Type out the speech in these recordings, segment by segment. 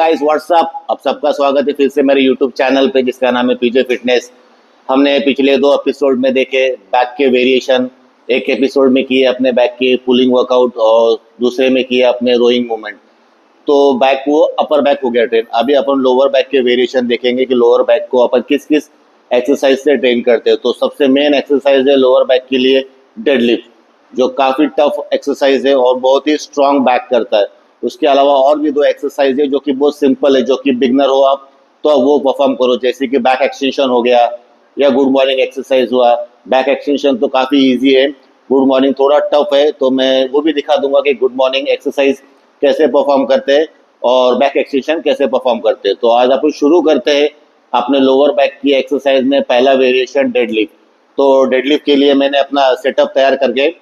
Guys what's up, अब सबका स्वागत है फिर से मेरे यूट्यूब चैनल पे जिसका नाम है पीजे फिटनेस। हमने पिछले 2 एपिसोड में देखे बैक के वेरिएशन। एक एपिसोड में किए अपने बैक के पुलिंग वर्कआउट और दूसरे में किए अपने रोइंग मूवमेंट। तो बैक वो अपर बैक हो गया ट्रेन। अभी अपन लोअर बैक के वेरिएशन देखेंगे कि लोअर बैक को अपन किस किस एक्सरसाइज से ट्रेन करते हैं। तो सबसे मेन एक्सरसाइज है लोअर बैक के लिए डेडलिफ्ट, जो काफ़ी टफ एक्सरसाइज है और बहुत ही स्ट्रांग बैक करता है। उसके अलावा और भी 2 एक्सरसाइज है जो कि बहुत सिंपल है, जो कि बिगनर हो आप तो वो परफॉर्म करो, जैसे कि बैक एक्सटेंशन हो गया या गुड मॉर्निंग एक्सरसाइज हुआ। बैक एक्सटेंशन तो काफ़ी इजी है, गुड मॉर्निंग थोड़ा टफ है, तो मैं वो भी दिखा दूंगा कि गुड मॉर्निंग एक्सरसाइज कैसे परफॉर्म करते हैं और बैक एक्सटेंशन कैसे परफॉर्म करते हैं। तो आज अपन शुरू करते हैं अपने लोअर बैक की एक्सरसाइज में। पहला वेरिएशन डेडलिफ्ट। तो डेडलिफ्ट के लिए मैंने अपना सेटअप तैयार करके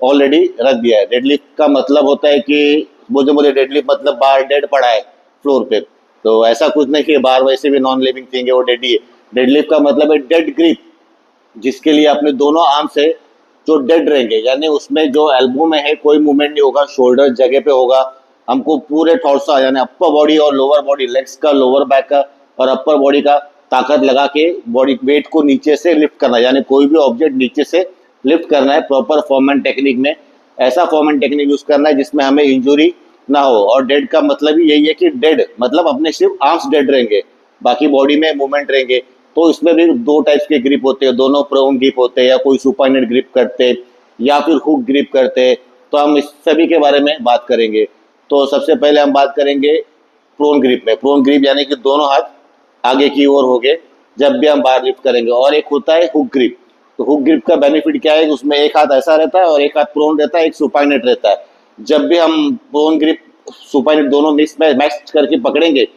ऑलरेडी रख दिया है। डेडलिफ्ट का मतलब होता है कि मुझे डेडलिफ्ट मतलब बार डेड पड़ा है फ्लोर पे, तो ऐसा कुछ नहीं कि बार वैसे भी नॉन लिविंग थिंग है, वो डेड ही है। डेडलिफ्ट का मतलब है डेड ग्रिप, जिसके लिए अपने दोनों आर्म से जो डेड रहेंगे, यानी उसमें जो एल्बो में है कोई मूवमेंट नहीं होगा, शोल्डर जगह पे होगा। हमको पूरे टॉर्सा यानी अपर बॉडी और लोअर बॉडी, लेग्स का, लोअर बैक का और अपर बॉडी का ताकत लगा के बॉडी वेट को नीचे से लिफ्ट करना, यानी कोई भी ऑब्जेक्ट नीचे से लिफ्ट करना है प्रॉपर फॉर्म एंड टेक्निक में। ऐसा फॉर्म एंड टेक्निक यूज करना है जिसमें हमें इंजुरी ना हो। और डेड का मतलब ही यही है कि डेड मतलब अपने सिर्फ आर्म्स डेड रहेंगे, बाकी बॉडी में मूवमेंट रहेंगे। तो इसमें भी 2 टाइप्स के ग्रिप होते हैं, दोनों प्रोन ग्रिप होते हैं, या कोई सुपाइनेट ग्रिप करते हैं या फिर हुक ग्रिप करते हैं। तो हम इस सभी के बारे में बात करेंगे। तो सबसे पहले हम बात करेंगे प्रोन ग्रिप में। प्रोन ग्रिप यानी कि दोनों हाथ आगे की ओर हो गए जब भी हम बार लिफ्ट करेंगे। और एक होता है हुक ग्रिप। तो हुक ग्रिप का बेनिफिट क्या है, उसमें एक हाथ ऐसा रहता है और एक हाथ प्रोन रहता है, एक सुपाइनेट रहता है। जब भी हम प्रोन ग्रिप सुपाइनेट दोनों मैच करके पकड़ेंगे,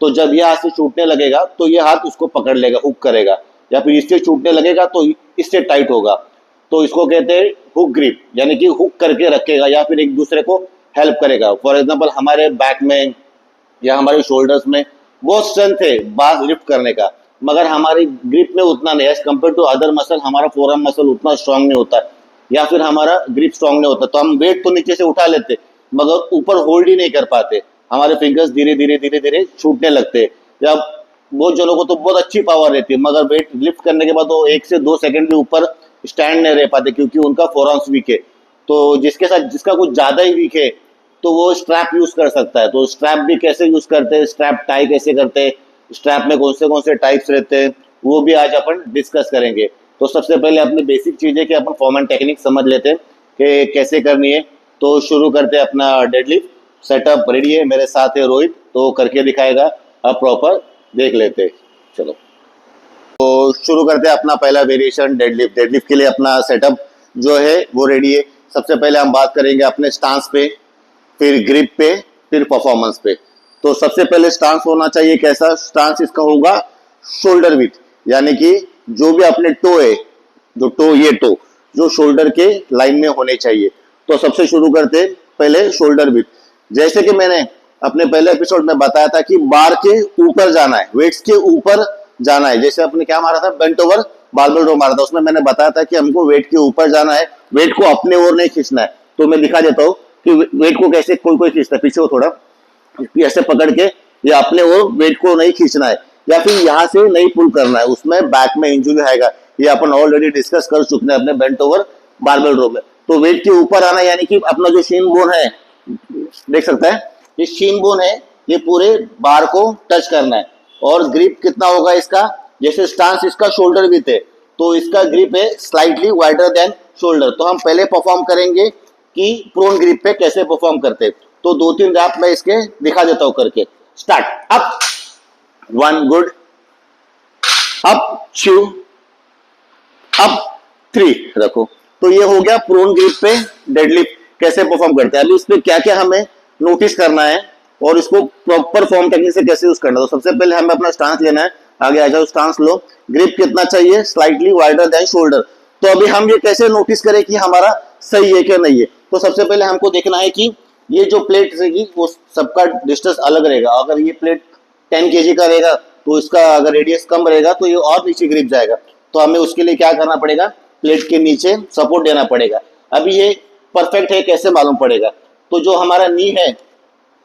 तो जब ये हाथ से छूटने लगेगा तो ये हाथ उसको पकड़ लेगा, हुक करेगा, या फिर इससे छूटने लगेगा तो इससे टाइट होगा। तो इसको कहते हैं हुक ग्रिप, यानी कि हुक करके रखेगा या फिर एक दूसरे को हेल्प करेगा। फॉर एग्जाम्पल हमारे बैक में या हमारे शोल्डर्स में बहुत स्ट्रेंथ है बार लिफ्ट करने का, मगर हमारी ग्रिप में उतना नहीं, as compare to other muscle हमारा फोरआर्म मसल उतना स्ट्रांग नहीं होता, या फिर हमारा ग्रिप स्ट्रांग नहीं होता। तो हम वेट तो नीचे से उठा लेते मगर ऊपर होल्ड ही नहीं कर पाते, हमारे फिंगर्स धीरे धीरे धीरे धीरे छूटने लगते हैं। या बहुत जनों को तो बहुत अच्छी पावर रहती है, मगर वेट लिफ्ट करने के बाद वो 1 से 2 सेकंड भी ऊपर स्टैंड नहीं रह पाते क्योंकि उनका फोरआर्म्स वीक है। तो जिसके साथ जिसका कुछ ज़्यादा ही वीक है तो वो स्ट्रैप यूज कर सकता है। तो स्ट्रैप भी कैसे यूज करते हैं, स्ट्रैप टाई कैसे करते हैं, स्ट्रैप में कौन से टाइप्स रहते हैं, वो भी आज अपन डिस्कस करेंगे। तो सबसे पहले अपनी बेसिक चीज़ है कि अपन फॉर्म एंड टेक्निक समझ लेते हैं कि कैसे करनी है। तो शुरू करते हैं अपना डेडलिफ्ट। सेटअप रेडी है, मेरे साथ है रोहित, तो करके दिखाएगा, अब प्रॉपर देख लेते हैं। चलो तो शुरू करते हैं अपना पहला वेरिएशन डेडलिफ्ट। डेडलिफ्ट के लिए अपना सेटअप जो है वो रेडी है। सबसे पहले हम बात करेंगे अपने स्टांस पे, फिर ग्रिप पे, फिर परफॉर्मेंस पे। तो सबसे पहले स्टांस होना चाहिए कैसा स्टांस, इसका होगा शोल्डर विथ, यानी कि जो भी अपने टो है, ये टो जो शोल्डर के लाइन में होने चाहिए। तो सबसे शुरू करते पहले शोल्डर विथ। जैसे कि मैंने अपने पहले एपिसोड में बताया था कि बार के ऊपर जाना है, वेट्स के ऊपर जाना है। जैसे अपने क्या मारा था, बेंट ओवर बारबेल रो मारा था, उसमें मैंने बताया था कि हमको वेट के ऊपर जाना है, वेट को अपने ओर नहीं खींचना है। तो मैं दिखा देता हूँ कि वेट को कैसे कोई खींचता है। पीछे थोड़ा ऐसे पकड़ के या अपने ओर वेट को नहीं खींचना है, या फिर यहाँ से नहीं पुल करना है, उसमें बैक में इंजुरी आएगा। ये अपन ऑलरेडी डिस्कस कर चुके हैं अपने बेंट ओवर बारबेल रो में। तो वेट के ऊपर आना, यानी कि अपना जो शीन बोन है, देख सकता है ये शीन बोन है, ये पूरे बार को टच करना है। और ग्रिप कितना होगा इसका, जैसे स्टांस इसका शोल्डर विथ है तो इसका ग्रिप है स्लाइटली वाइडर देन शोल्डर। तो हम पहले परफॉर्म करेंगे कि प्रोन ग्रिप पे कैसे परफॉर्म करते हैं। तो 2-3 रैप मैं इसके दिखा देता हूं करके। Start. Up 1, good, up 2, up 3 रखो। तो ये हो गया प्रोन ग्रिप पे डेडलिफ्ट कैसे परफॉर्म करते हैं। अभी इस पे क्या क्या हमें नोटिस करना है और इसको प्रॉपर फॉर्म टेक्निक से कैसे यूज करना है। तो सबसे पहले हमें अपना स्टांस लेना है, आगे आ जाओ, स्टांस लो। ग्रिप कितना चाहिए, स्लाइटली वाइडर देन शोल्डर। तो अभी हम ये कैसे नोटिस करें कि हमारा सही है क्या नहीं है। तो सबसे पहले हमको देखना है कि ये जो प्लेट रहेगी वो सबका डिस्टेंस अलग रहेगा। अगर ये प्लेट 10 kg का रहेगा तो इसका अगर रेडियस कम रहेगा तो ये और नीचे ग्रिप जाएगा। तो हमें उसके लिए क्या करना पड़ेगा, प्लेट के नीचे सपोर्ट देना पड़ेगा। अभी ये परफेक्ट है कैसे मालूम पड़ेगा, तो जो हमारा नी है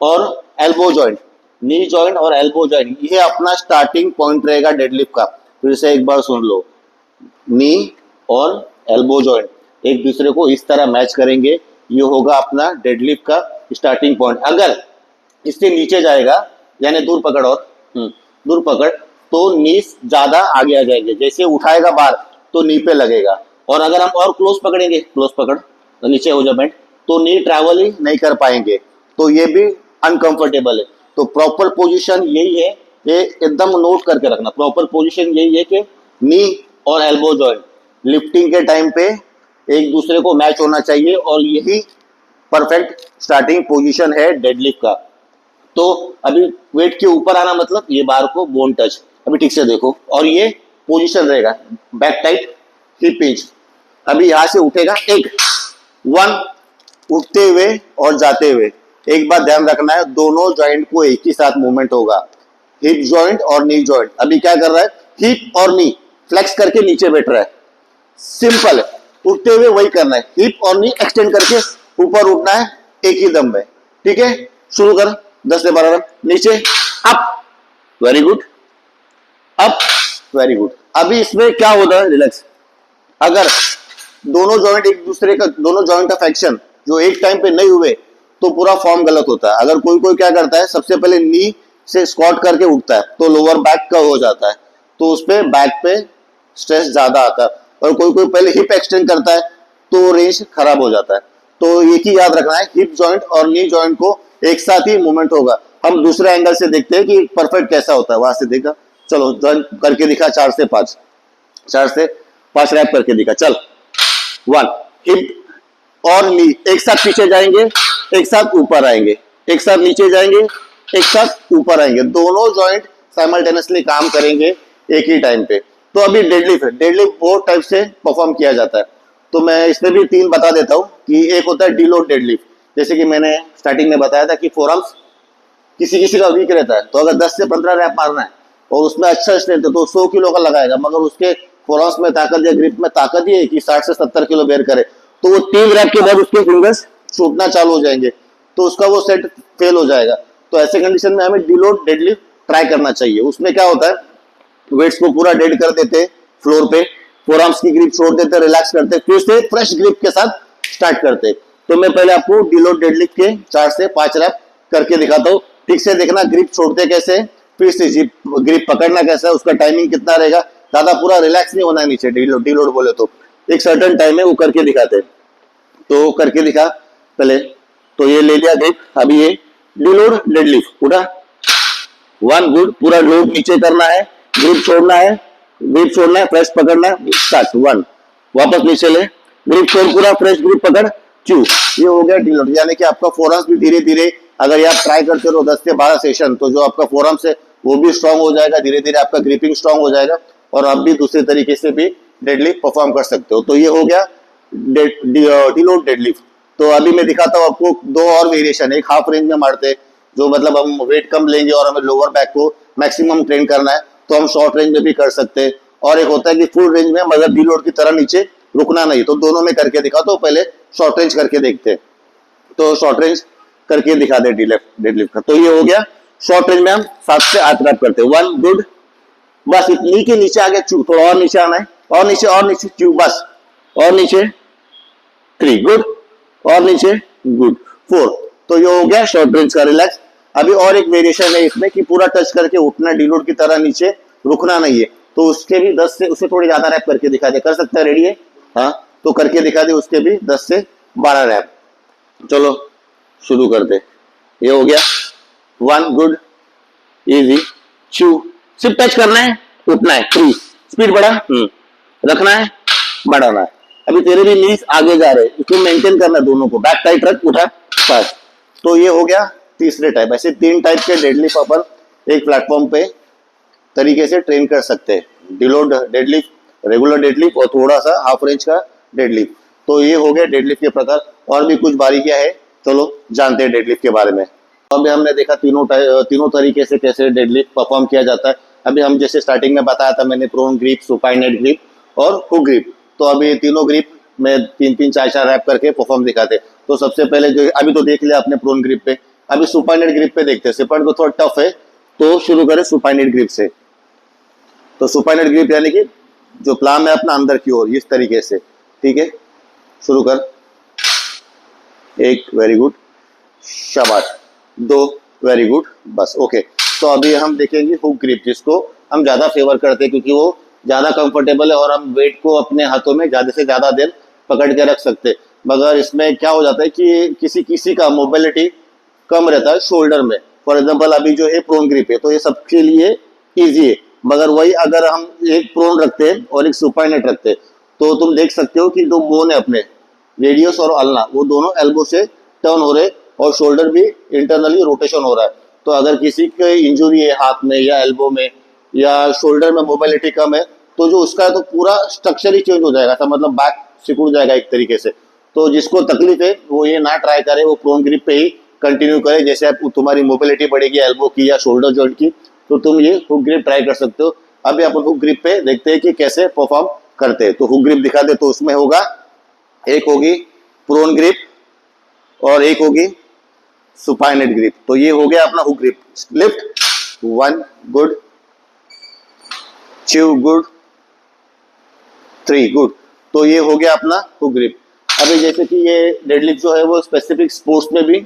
और एल्बो जॉइंट, नी जॉइंट और एल्बो जॉइंट, ये अपना स्टार्टिंग पॉइंट रहेगा डेडलिफ्ट का। फिर से एक बार सुन लो, नी और एल्बो जॉइंट एक दूसरे को इस तरह मैच करेंगे, ये होगा अपना डेडलिफ्ट का स्टार्टिंग पॉइंट। अगर इससे नीचे जाएगा, यानी दूर पकड़ और दूर पकड़, तो नी ज्यादा आगे आ जाएंगे, जैसे उठाएगा बार तो नी पे लगेगा। और अगर हम और क्लोज पकड़ेंगे, क्लोज पकड़ तो नीचे हो जाए, तो नी ट्रैवल ही नहीं कर पाएंगे, तो ये भी अनकंफर्टेबल है। तो प्रॉपर पोजीशन यही है, ये एकदम नोट करके रखना। प्रॉपर पोजीशन यही है कि नी और एल्बो जॉइंट लिफ्टिंग के टाइम पे एक दूसरे को मैच होना चाहिए, और यही परफेक्ट स्टार्टिंग पोजीशन है डेडलिफ्ट का। तो अभी वेट के ऊपर आना मतलब ये बार को बोन टच, अभी ठीक से देखो, और ये पोजीशन रहेगा बैक टाइट हिप पिंच। अभी यहां से उठेगा, एक वन, उठते हुए और जाते हुए। एक बात ध्यान रखना है, दोनों जॉइंट को एक ही साथ मूवमेंट होगा, हिप जॉइंट और नी जॉइंट। अभी क्या कर रहा है, हिप और नी फ्लेक्स करके नीचे बैठ रहा है, सिंपल है। उठते हुए वही करना है, हिप और नी एक्सटेंड करके ऊपर उठना है एक ही दम में, ठीक है। शुरू कर, 10 से 12 नीचे, up, very good, up, very good. अभी इसमें क्या होता है, रिलैक्स। अगर दोनों जॉइंट एक दूसरे का, दोनों जॉइंट का फ्लेक्शन जो एक टाइम पे नहीं हुए तो पूरा फॉर्म गलत होता है। अगर कोई कोई क्या करता है, सबसे पहले नी से स्क्वाट करके उठता है तो लोअर बैक का हो जाता है, तो उस पे बैक पे स्ट्रेस ज्यादा आता है। और कोई कोई पहले हिप एक्सटेंड करता है तो रेंज खराब हो जाता है। तो एक ही याद रखना है, हिप जॉइंट और नी जॉइंट को एक साथ ही मूवमेंट होगा। हम दूसरे एंगल से देखते हैं कि परफेक्ट कैसा होता है, वहां से देखा। चलो जॉइंट करके दिखा, 4 से 5, 4 से 5 रैप करके दिखा। चल, 1, हिप और नी एक साथ पीछे जाएंगे, एक साथ ऊपर आएंगे, एक साथ नीचे जाएंगे, एक साथ ऊपर आएंगे, दोनों जॉइंट साइमल्टेनियसली काम करेंगे एक ही टाइम पे। तो अभी डेडलिफ्ट है, डेडलिफ्ट बहुत टाइप से परफॉर्म किया जाता है, तो मैं इसमें भी 3 बता देता हूँ। कि एक होता है डीलोड डेडलिफ्ट, जैसे कि मैंने स्टार्टिंग में बताया था कि फोरआर्म्स किसी किसी का वीक रहता है, तो अगर 10 से 15 रैप मारना है और उसमें अच्छा स्ट्रेंथ है तो 100 किलो का लगाएगा, मगर उसके फोरआर्म्स में ताकत या ग्रिप में ताकत ही है कि 60 से 70 किलो बेर करे, तो वो 3 रैप के बाद उसके फिंगर्स छूटना चालू हो जाएंगे, तो उसका वो सेट फेल हो जाएगा। तो ऐसे कंडीशन में हमें डीलोड डेडलिफ्ट ट्राई करना चाहिए। उसमें क्या होता है, वेट्स को पूरा डेड कर देते फ्लोर पे, फोरआर्म्स की ग्रिप छोड़ देते, रिलैक्स करते, फिर से फ्रेश ग्रिप के साथ स्टार्ट करते। तो मैं पहले आपको डीलोड डेडलिफ्ट के 4 से 5 रैप करके दिखाता हूँ, ठीक से देखना ग्रिप छोड़ते कैसे, फिर से ग्रिप पकड़ना कैसा है, उसका टाइमिंग कितना रहेगा, ज्यादा पूरा रिलैक्स नहीं होना है नीचे। डीलोड बोले तो एक सर्टेन टाइम है वो करके दिखाते, तो करके दिखा पहले। तो ये ले लिया ग्रिप, अभी ये डीलोड डेडलिफ्ट उठा, 1 गुड, पूरा लोड नीचे करना है, ग्रिप छोड़ना है, ग्रिप छोड़ना है, फ्रेश पकड़ना है, स्टार्ट 1, वापस नीचे ले, ग्रिप छोड़, पूरा फ्रेश ग्रिप पकड़, चू। ये हो गया डीलोड, यानी कि आपका फोरआर्म्स भी धीरे धीरे अगर आप ट्राई करते रहो 10 से 12 सेशन, तो जो आपका फोरआर्म्स है वो भी स्ट्रांग हो जाएगा, धीरे धीरे आपका ग्रिपिंग स्ट्रांग हो जाएगा, और आप भी दूसरे तरीके से भी डेडलिफ्ट परफॉर्म कर सकते हो। तो ये हो गया डीलोड डेडलिफ्ट। तो अभी मैं दिखाता हूँ आपको 2 और वेरिएशन। एक हाफ रेंज में मारते हैं, जो मतलब हम वेट कम लेंगे और हमें लोअर बैक को मैक्सिमम ट्रेन करना है, तो हम शॉर्ट रेंज में भी कर सकते हैं। और एक होता है कि फुल रेंज में, मगर डीलोड की तरह नीचे रुकना नहीं। तो दोनों में करके दिखाता हूँ, पहले शॉर्ट रेंज करके देखते हैं। तो शॉर्ट रेंज करके दिखा दे डेडलिफ्ट का। तो ये हो गया शॉर्ट रेंज में हम 7 से 8 रैप करते हैं। 1 गुड, बस इतनी के नीचे आगे चू, थोड़ा और नीचे आना है, और नीचे चू, बस, और नीचे 3 गुड, और नीचे गुड 4। तो ये हो गया शॉर्ट रेंज का रिलैक्स। अभी और एक वेरिएशन है इसमें कि पूरा टच करके उठना, डीलोड की तरह नीचे रुकना नहीं है, तो उसके भी 10 से, उससे थोड़ी ज्यादा रैप करके दिखा दे, कर सकता है, रेडी है? हाँ, तो करके दिखा दे उसके भी 10 से 12 रैप। चलो शुरू करते। ये हो गया 1 गुड, इजी, चू, सिर्फ टच करना है, उठना है, 3 स्पीड बढ़ा, रखना है, बढ़ाना है। अभी तेरे भी नीज आगे जा रहे हैं, इसको मेंटेन करना है दोनों को, बैक टाइट रख, उठा, पास। तो ये हो गया तीसरे टाइप। ऐसे 3 टाइप के डेडलिफ्ट अपन एक प्लेटफॉर्म पे तरीके से ट्रेन कर सकते हैं। डीलोड डेडलिफ्ट, रेगुलर डेडलिफ्ट और थोड़ा सा हाफ रेंज का डेडलिफ्ट। तो ये हो गया डेडलिफ्ट के प्रकार। और भी कुछ बारीकियां है, चलो जानते हैं डेडलिफ्ट के बारे में। अभी हमने देखा तीनों तरीके से कैसे डेडलिफ्ट परफॉर्म किया जाता है। अभी हम जैसे स्टार्टिंग में बताया था मैंने, प्रोन ग्रिप, सुपाइनेट ग्रिप और हुक ग्रिप। तो अभी तीनों ग्रिप में 3-3, 4-4 रैप करके परफॉर्म दिखाते। तो सबसे पहले जो अभी तो देख लिया आपने प्रोन ग्रिप पे, अभी सुपाइनेट ग्रिप पे देखते हैं, सुपाइनेट को थोड़ा टफ है, तो शुरू करें सुपाइनेट ग्रिप से। तो सुपाइनेट ग्रिप यानी कि जो प्लाम है अपना अंदर की ओर इस तरीके से, ठीक है। शुरू कर, एक, वेरी गुड, शाबाश, दो, वेरी गुड, बस ओके। तो अभी हम देखेंगे हुक ग्रिप, जिसको हम ज्यादा फेवर करते हैं क्योंकि वो ज्यादा कंफर्टेबल है और हम वेट को अपने हाथों में ज्यादा से ज्यादा देर पकड़ के रख सकते हैं। मगर इसमें क्या हो जाता है कि किसी किसी का मोबिलिटी कम रहता है शोल्डर में। फॉर एग्जांपल अभी जो है प्रोन ग्रिप है, तो ये सबके लिए इजी है। मगर वही अगर हम एक प्रोन रखते हैं और एक सुपाइनेट रखते हैं, तो तुम देख सकते हो कि जो बोन है अपने रेडियस और अल्ना, वो दोनों एल्बो से टर्न हो रहे और शोल्डर भी इंटरनली रोटेशन हो रहा है। तो अगर किसी की इंजुरी है हाथ में या एल्बो में या शोल्डर में मोबिलिटी कम है, तो जो उसका तो पूरा स्ट्रक्चर ही चेंज हो जाएगा, ऐसा मतलब बैक सिकुड़ जाएगा एक तरीके से। तो जिसको तकलीफ है वो ये ना ट्राई करे, वो प्रोन ग्रिप पे ही कंटिन्यू करे। जैसे आप तुम्हारी मोबिलिटी बढ़ेगी एल्बो की या शोल्डर जॉइंट की, तो तुम ये हुक ग्रिप ट्राई कर सकते हो। अभी अपन हुक ग्रिप पे देखते हैं कि कैसे परफॉर्म करते हैं। तो हुक ग्रिप दिखा दे, तो उसमें होगा, एक होगी प्रोन ग्रिप और एक होगी सुपाइनेट ग्रिप। तो ये हो गया अपना hook grip. Lift, 1 good, 2 good, 3 good. तो ये हो गया अपना हुक ग्रिप। अभी जैसे कि ये डेडलिफ्ट जो है वो स्पेसिफिक स्पोर्ट्स में भी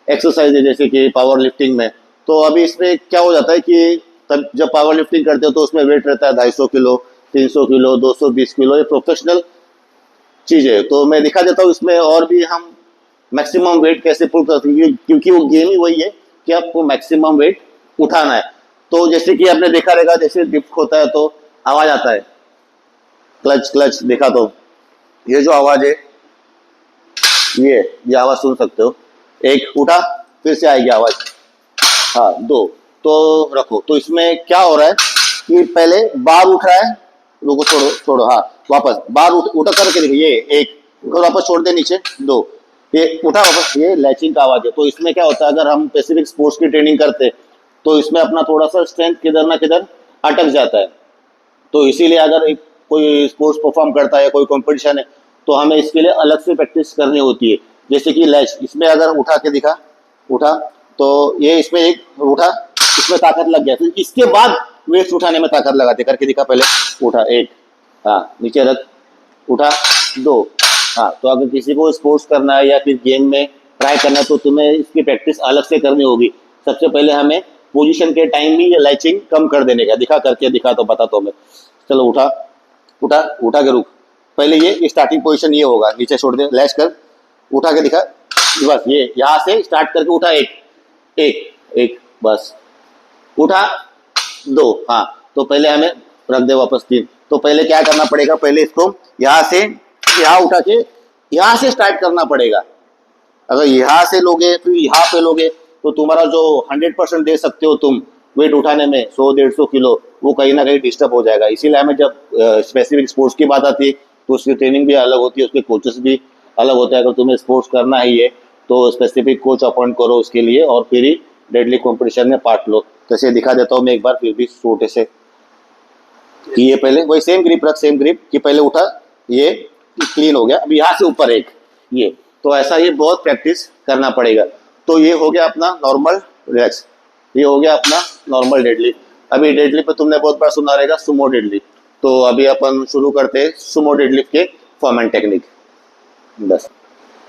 एक्सरसाइज है, जैसे कि पावर लिफ्टिंग में। तो अभी इसमें क्या हो जाता है कि तब जब पावर लिफ्टिंग करते हो तो उसमें वेट रहता है 250 किलो, 300 किलो, 220 किलो, ये प्रोफेशनल चीज है। तो मैं दिखा देता हूँ इसमें और भी हम मैक्सिमम वेट कैसे पुट कर सकते हैं, क्योंकि वो गेम ही वही है कि आपको मैक्सिमम वेट उठाना है। तो जैसे कि आपने देखा रहेगा, जैसे लिफ्ट होता है तो आवाज आता है, क्लच क्लच, देखा तो ये जो आवाज है, ये आवाज सुन सकते हो। एक उठा, फिर से आएगी आवाज, हाँ, 2, तो रखो। तो इसमें क्या हो रहा है कि पहले बार उठ रहा है, रुको, छोड़ो छोड़ो, हाँ, वापस बार उठा करके देखिए, ये एक, वापस छोड़ दे नीचे, 2, ये उठा वापस, ये लैचिंग का आवाज है। तो इसमें क्या होता है, अगर हम स्पेसिफिक स्पोर्ट्स की ट्रेनिंग करते हैं तो इसमें अपना थोड़ा सा स्ट्रेंथ किधर ना किधर अटक जाता है। तो इसीलिए अगर एक कोई स्पोर्ट्स परफॉर्म करता है, कोई कंपटीशन है, तो हमें इसके लिए अलग से प्रैक्टिस करनी होती है। जैसे कि लैच, इसमें अगर उठा के दिखा, उठा, तो ये इसमें एक उठा, इसमें ताकत लग गया, तो इसके बाद वेट उठाने में ताकत लगाते, करके दिखा पहले, उठा, एक, हाँ, नीचे रख, उठा, 2, हाँ। तो अगर किसी को स्पोर्ट्स करना है या फिर गेम में ट्राई करना है, तो तुम्हें इसकी प्रैक्टिस अलग से करनी होगी। सबसे पहले हमें पोजीशन के टाइम में ये लैचिंग कम कर देने का, दिखा करके दिखा तो बताता हूँ मैं। चलो, उठा, उठा, उठा के रुक, पहले ये स्टार्टिंग पोजीशन ये होगा, नीचे छोड़ दे, लैच कर, उठा के दिखा, बस ये यहाँ से स्टार्ट करके उठा, एक, एक, एक, बस उठा, 2, हाँ। तो पहले हमें रख दे वापस 3। तो पहले क्या करना पड़ेगा, पहले इसको यहाँ से, यहाँ उठा के यहाँ से स्टार्ट करना पड़ेगा। अगर यहाँ से लोगे फिर यहाँ पे लोगे, तो तुम्हारा जो 100% दे सकते हो तुम वेट उठाने में, 100-150 किलो, वो कहीं ना कहीं डिस्टर्ब हो जाएगा। इसीलिए हमें जब स्पेसिफिक स्पोर्ट्स की बात आती है तो उसकी ट्रेनिंग भी अलग होती है, उसके कोचेस भी अलग होते हैं। अगर तुम्हें स्पोर्ट्स करना ही है तो स्पेसिफिक कोच अपॉइंट करो उसके लिए, और फिर ही डेडली कॉम्पिटिशन में पार्ट लो। जैसे दिखा देता हूँ मैं एक बार फिर भी छोटे से, कि ये पहले वही सेम ग्रिप रख, सेम ग्रिप, कि पहले उठा, ये क्लीन हो गया, अब यहाँ से ऊपर एक, ये, तो ऐसा ये बहुत प्रैक्टिस करना पड़ेगा। तो ये हो गया अपना नॉर्मल रिलैक्स, ये हो गया अपना नॉर्मल डेडलिफ्ट। अभी डेडलिफ्ट पे तुमने बहुत बार सुना रहेगा सुमो डेडलिफ्ट। तो अभी अपन शुरू करते हैं सुमो डेडलिफ्ट के फॉर्म एंड टेक्निक, बस,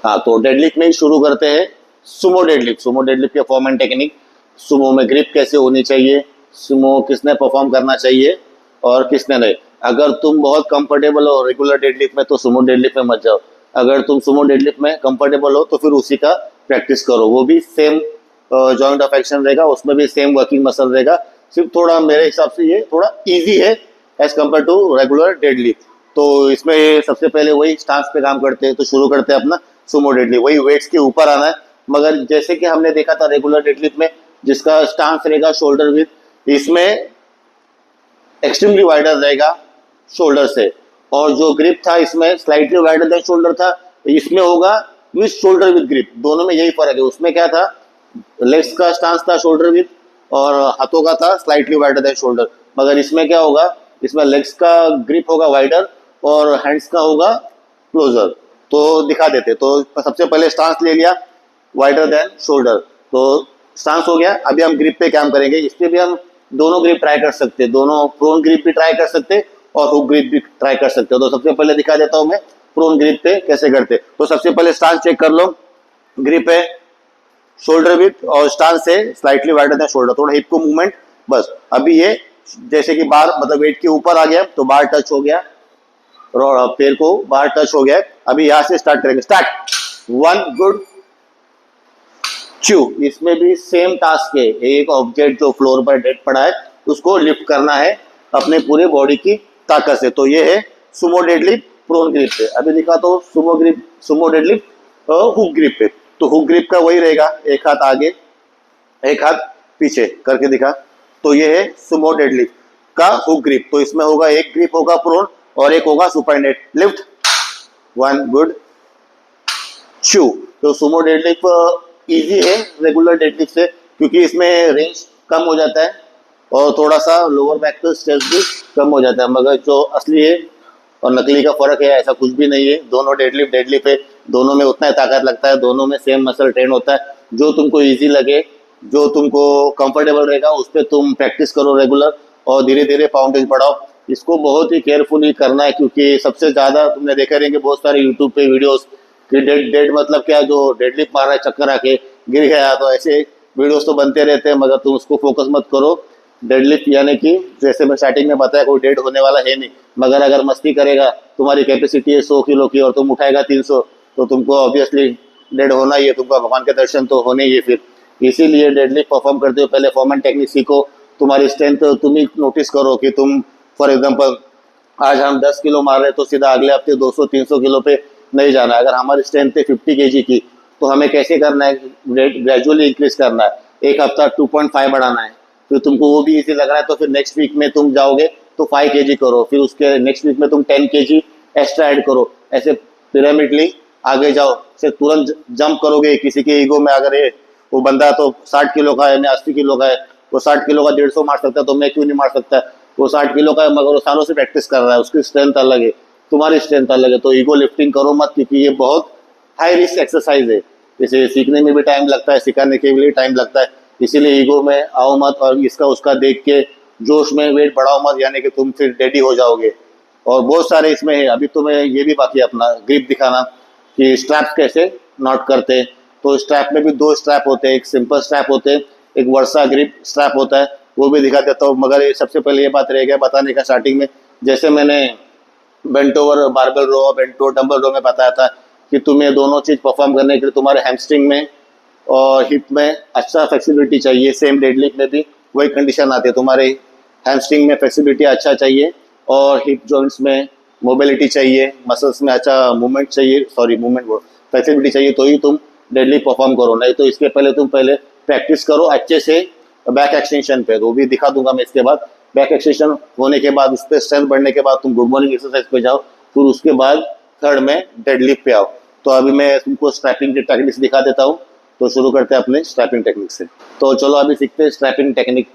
हाँ। तो डेडलिफ्ट में ही शुरू करते हैं सुमो डेडलिफ्ट। सुमो डेडलिफ्ट के फॉर्म एंड टेक्निक, सुमो में ग्रिप कैसे होनी चाहिए, सुमो किसने परफॉर्म करना चाहिए और किसने नहीं। अगर तुम बहुत कंफर्टेबल हो रेगुलर डेडलिफ्ट में तो सुमो डेडलिफ्ट में मत जाओ। अगर तुम सुमो डेडलिफ्ट में कंफर्टेबल हो तो फिर उसी का प्रैक्टिस करो, वो भी सेम जॉइंट ऑफ एक्शन रहेगा, उसमें भी सेम वर्किंग मसल रहेगा। सिर्फ थोड़ा मेरे हिसाब से ये थोड़ा इजी है as compare to regular deadlift. तो इसमें सबसे पहले वही स्टांस पे काम करते हैं। तो शुरू करते हैं अपना सुमो डेडलिफ्ट, वही वेट्स के ऊपर आना है। मगर जैसे कि हमने देखा था रेगुलर डेडलिफ्ट में, जिसका स्टांस रहेगा शोल्डर विथ, इसमें एक्सट्रीमली वाइडर रहेगा शोल्डर से, और जो ग्रिप था इसमें स्लाइटली वाइडर देन शोल्डर था, इसमें होगा विथ शोल्डर विथ ग्रिप। दोनों में यही फर्क है। उसमें क्या था, लेग्स का स्टांस था शोल्डर विथ और हाथों का था स्लाइटली वाइडर देन शोल्डर। मगर इसमें क्या होगा, इसमें लेग्स का ग्रिप होगा वाइडर और हैंड्स का होगा क्लोजर। तो दिखा देते, तो सबसे पहले स्टांस ले लिया वाइडर देन शोल्डर, तो स्टांस हो गया। अभी हम ग्रिप पे काम करेंगे। इस पे भी हम दोनों ग्रिप ट्राई कर सकते हैं, दोनों प्रोन ग्रिप भी ट्राई कर सकते हैं और हुक ग्रिप भी ट्राई कर सकते हो। तो सबसे पहले दिखा देता हूं मैं प्रोन ग्रिप पे कैसे करते। तो सबसे पहले स्टांस चेक कर लो। ग्रिप है शोल्डर विथ और स्टांस से स्लाइटली वाइडर देन शोल्डर, थोड़ा हिप को मूवमेंट बस। अभी ये जैसे कि बार मतलब वेट के ऊपर आ गया तो बार टच हो गया, पैर को बार टच हो गया। अभी यहां से स्टार्ट करेंगे। Start 1 good chew. इसमें भी सेम टास्क है, एक ऑब्जेक्ट जो फ्लोर पर डेड पड़ा है उसको लिफ्ट करना है अपने पूरे बॉडी की ताकत से। तो ये है सुमो डेडलिफ्ट प्रोन ग्रिप पे। अभी दिखा तो सुमो डेडलिफ्ट हुक ग्रिप पे। तो हुक ग्रिप का वही रहेगा, एक हाथ आगे एक हाथ पीछे करके दिखा। तो ये है सुमो डेडलिफ्ट का हुक ग्रिप। तो इसमें होगा एक ग्रिप होगा प्रोन और एक होगा सुपाइनेट लिफ्ट। 1 good chew. तो सुमो डेडलिफ्ट इजी है रेगुलर डेडलिफ्ट से, क्योंकि इसमें रेंज कम हो जाता है और थोड़ा सा लोअर बैक पे स्ट्रेस भी कम हो जाता है। मगर जो असली है और नकली का फर्क है, ऐसा कुछ भी नहीं है। दोनों डेडलिफ्ट है, दोनों में उतना ही ताकत लगता है, दोनों में सेम मसल ट्रेन होता है। जो तुमको इजी लगे, जो तुमको कंफर्टेबल रहेगा उस पर तुम प्रैक्टिस करो रेगुलर और धीरे धीरे पाउंडेज बढ़ाओ। इसको बहुत ही केयरफुली करना है, क्योंकि सबसे ज्यादा तुमने देखा रहेंगे बहुत सारे यूट्यूब पे वीडियोस कि डेड मतलब क्या, जो डेडलिफ्ट मार रहा है चक्कर आके गिर गया, तो ऐसे वीडियोस तो बनते रहते हैं। मगर तुम उसको फोकस मत करो। डेडलिफ्ट यानी कि जैसे मैं स्टार्टिंग में बताया कोई डेड होने वाला है नहीं, मगर अगर मस्ती करेगा, तुम्हारी कैपेसिटी है 100 किलो की और तुम उठाएगा 300, तो तुमको ऑब्वियसली डेड होना ही है, तुमको भगवान के दर्शन तो होने ही है फिर। इसीलिए डेडलिफ्ट परफॉर्म करते हो पहले फॉर्म एंड टेक्निक सीखो। तुम्हारी स्ट्रेंथ तुम ही नोटिस करो कि तुम फॉर एग्जाम्पल आज हम 10 किलो मार रहे हैं तो सीधा अगले हफ्ते 200-300 किलो पे नहीं जाना है। अगर हमारी स्ट्रेंथ है 50 केजी की, तो हमें कैसे करना है, ग्रेजुअली इंक्रीज करना है। एक हफ्ता 2.5 बढ़ाना है, फिर तुमको वो भी इजी लग रहा है तो फिर नेक्स्ट वीक में तुम जाओगे तो 5 केजी करो, फिर उसके नेक्स्ट वीक में तुम 10 केजी एक्स्ट्रा ऐड करो। ऐसे पिरामिडली आगे जाओ। से तुरंत जंप करोगे किसी के ईगो में, अगर ये वो बंदा तो 60 किलो का है, मैं 80 किलो का है, वो 60 किलो का 150 मार सकता है तो मैं क्यों नहीं मार सकता। वो 60 किलो का है मगर वो सालों से प्रैक्टिस कर रहा है, उसकी स्ट्रेंथ अलग है, तुम्हारी स्ट्रेंथ अलग है। तो ईगो लिफ्टिंग करो मत, क्योंकि ये बहुत हाई रिस्क एक्सरसाइज है। इसे सीखने में भी टाइम लगता है, सिखाने के लिए टाइम लगता है। इसीलिए ईगो में आओ मत और इसका उसका देख के जोश में वेट बढ़ाओ मत, यानी कि तुम फिर डेडी हो जाओगे। और बहुत सारे इसमें है। अभी तुम्हें ये भी बाकी है अपना ग्रिप दिखाना कि स्ट्रैप्स कैसे नॉट करते हैं। तो स्ट्रैप में भी 2 स्ट्रैप होते हैं, एक सिंपल स्ट्रैप होते हैं, एक वर्सा ग्रिप स्ट्रैप होता है, वो भी दिखा देता हूँ। मगर ये सबसे पहले ये बात रह गया बताने का स्टार्टिंग में, जैसे मैंने बेंट ओवर बारबेल रो, बेंट ओवर डंबल रो में बताया था कि तुम्हें दोनों चीज परफॉर्म करने के लिए तुम्हारे हैमस्ट्रिंग में और हिप में अच्छा फ्लेक्सिबिलिटी चाहिए। सेम डेडलिफ्ट में भी वही कंडीशन आती है, तुम्हारे हैमस्ट्रिंग में फ्लेक्सिबिलिटी अच्छा चाहिए और हिप जॉइंट्स में मोबिलिटी चाहिए, मसल्स में अच्छा मूवमेंट चाहिए, मूवमेंट फ्लेक्सिबिलिटी चाहिए, तो ही तुम डेडलिफ्ट परफॉर्म करो। नहीं तो इसके पहले तुम पहले प्रैक्टिस करो अच्छे से बैक एक्सटेंशन पे, वो भी दिखा दूंगा मैं इसके बाद। बैक एक्सटेंशन होने के बाद उस पर स्ट्रेंथ बढ़ने के बाद तुम गुड मॉर्निंग एक्सरसाइज पे जाओ, फिर उसके बाद थर्ड में डेडलिफ्ट पे आओ। तो अभी मैं तुमको स्ट्रैपिंग की टेक्निक्स दिखा देता हूँ। तो शुरू करते हैं अपने स्ट्रैपिंग टेक्निक से। तो चलो अभी सीखते हैं स्ट्रैपिंग टेक्निक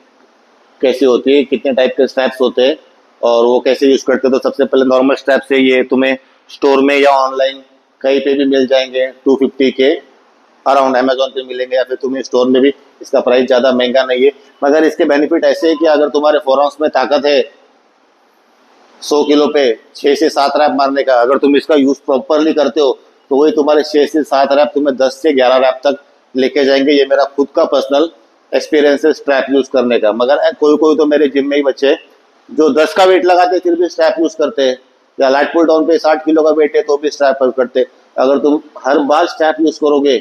कैसी होती है, कितने टाइप के स्ट्रैप्स होते हैं और वो कैसे यूज करते हैं। तो सबसे पहले नॉर्मल स्ट्रैप्स है, ये तुम्हें स्टोर में या ऑनलाइन कहीं पे भी मिल जाएंगे 250 के अराउंड, अमेजोन पे मिलेंगे या फिर तुम्हें स्टोर में भी। इसका प्राइस ज़्यादा महंगा नहीं है, मगर इसके बेनिफिट ऐसे है कि अगर तुम्हारे फोरआर्म्स में ताकत है 100 किलो पे 6 से 7 रैप मारने का, अगर तुम इसका यूज प्रॉपरली करते हो तो वही तुम्हारे 6 से 7 रैप तुम्हें 10 से 11 रैप तक लेके जाएंगे। ये मेरा खुद का पर्सनल एक्सपीरियंस है स्ट्रैप यूज करने का। मगर कोई कोई तो मेरे जिम में ही बच्चे जो 10 का वेट लगाते फिर भी स्ट्रैप यूज करते हैं, या लाइट पुल डाउन पे 60 किलो का वेट है तो भी स्ट्रैप यूज करते। अगर तुम हर बार स्ट्रैप यूज करोगे